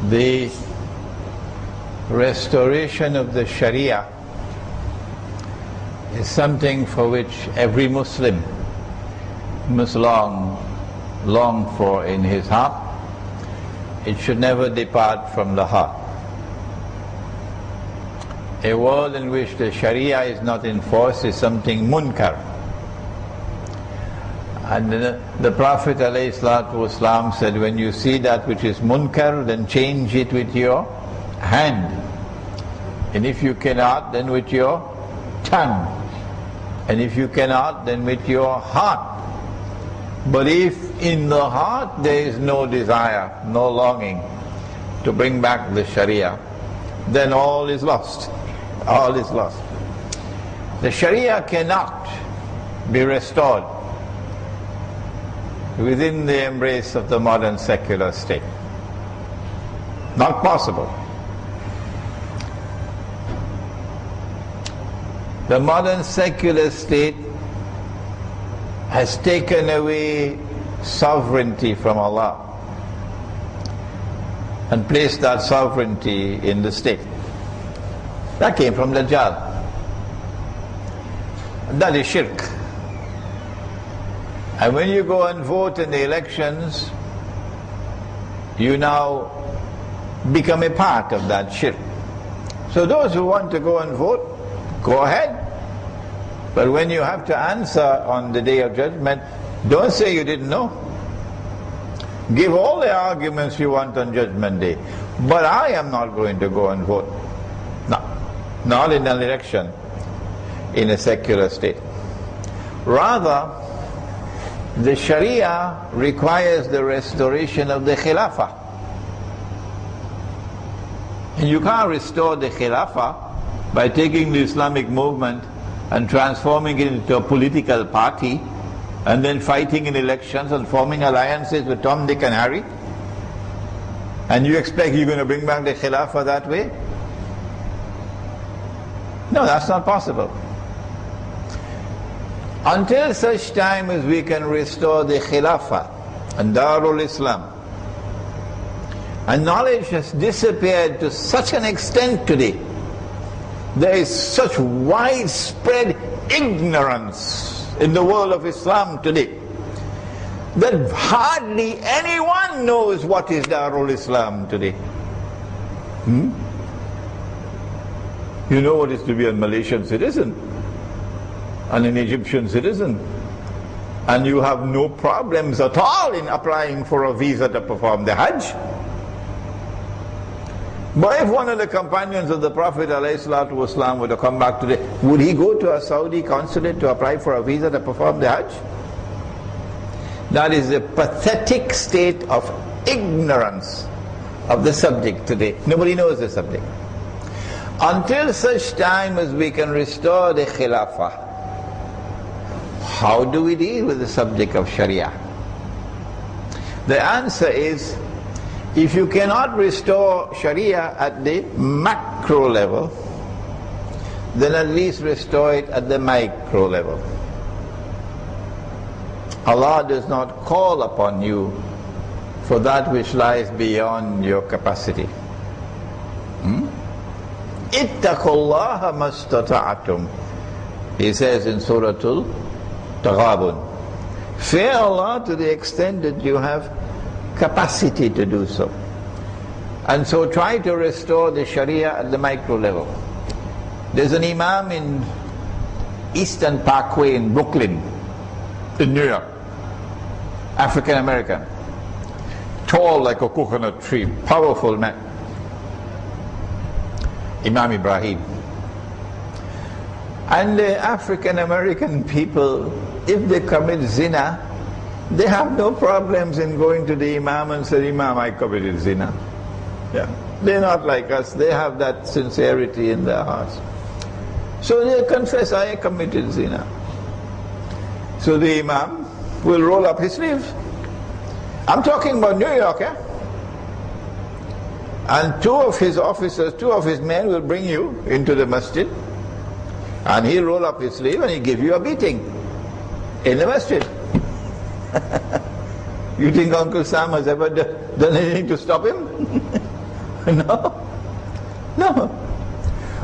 The restoration of the Sharia is something for which every Muslim must long for in his heart. It should never depart from the heart. A world in which the Sharia is not enforced is something munkar. And the Prophet ﷺ said, when you see that which is munkar, then change it with your hand. And if you cannot, then with your tongue. And if you cannot, then with your heart. But if in the heart there is no desire, no longing to bring back the Sharia, then all is lost. All is lost. The Sharia cannot be restored within the embrace of the modern secular state. Not possible. The modern secular state has taken away sovereignty from Allah and placed that sovereignty in the state. That came from Dajjal. That is shirk. And when you go and vote in the elections, you now become a part of that shirk. So those who want to go and vote, go ahead. But when you have to answer on the Day of Judgment, don't say you didn't know. Give all the arguments you want on Judgment Day. But I am not going to go and vote. No, not in an election in a secular state. Rather, the Sharia requires the restoration of the Khilafah. And you can't restore the Khilafah by taking the Islamic movement and transforming it into a political party and then fighting in elections and forming alliances with Tom, Dick and Harry. And you expect you're going to bring back the Khilafah that way? No, that's not possible. Until such time as we can restore the Khilafah and Darul Islam, and knowledge has disappeared to such an extent today, there is such widespread ignorance in the world of Islam today that hardly anyone knows what is Darul Islam today. You know what it is to be a Malaysian citizen and an Egyptian citizen, and you have no problems at all in applying for a visa to perform the Hajj. But if one of the companions of the Prophet ﷺ were to come back today, would he go to a Saudi consulate to apply for a visa to perform the Hajj? That is a pathetic state of ignorance of the subject today. Nobody knows the subject. Until such time as we can restore the Khilafah, how do we deal with the subject of Sharia? The answer is, if you cannot restore Sharia at the macro level, then at least restore it at the micro level. Allah does not call upon you for that which lies beyond your capacity. Ittaqullaha mastata'atum. He says in Surah Al-Taghabun, fear Allah to the extent that you have capacity to do so. And so try to restore the Sharia at the micro level. There's an Imam in Eastern Parkway in Brooklyn, in New York, African American, tall like a coconut tree, powerful man, Imam Ibrahim. And the African American people, if they commit zina, they have no problems in going to the Imam and say, Imam, I committed zina. Yeah. They're not like us. They have that sincerity in their hearts. So they confess, I committed zina. So the Imam will roll up his sleeves. I'm talking about New York, yeah? And two of his officers, two of his men will bring you into the masjid, and he'll roll up his sleeve and he'll give you a beating in the masjid. You think Uncle Sam has ever done anything to stop him? No. No.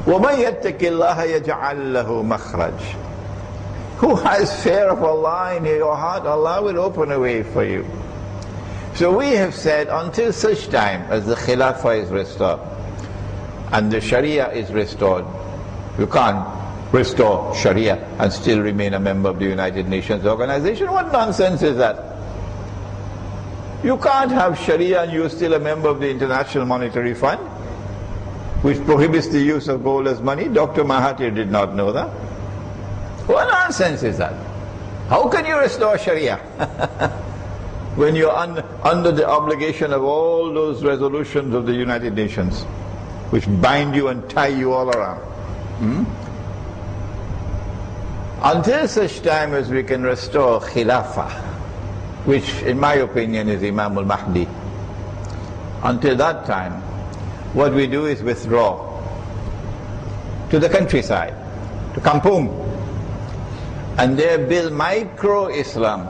وَمَنْ يَتَّقِ اللَّهَ يَجْعَلْ لَهُ مَخْرَجٍ. Who has fear of Allah in your heart, Allah will open a way for you. So we have said, until such time as the Khilafah is restored and the Sharia is restored, you can't restore Sharia and still remain a member of the United Nations organization. What nonsense is that? You can't have Sharia and you're still a member of the International Monetary Fund, which prohibits the use of gold as money. Dr. Mahathir did not know that. What nonsense is that? How can you restore Sharia when you're under the obligation of all those resolutions of the United Nations, which bind you and tie you all around? Until such time as we can restore Khilafah, which in my opinion is Imam al-Mahdi, until that time, what we do is withdraw to the countryside, to Kampung, and there build micro-Islam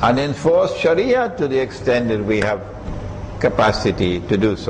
and enforce Sharia to the extent that we have capacity to do so.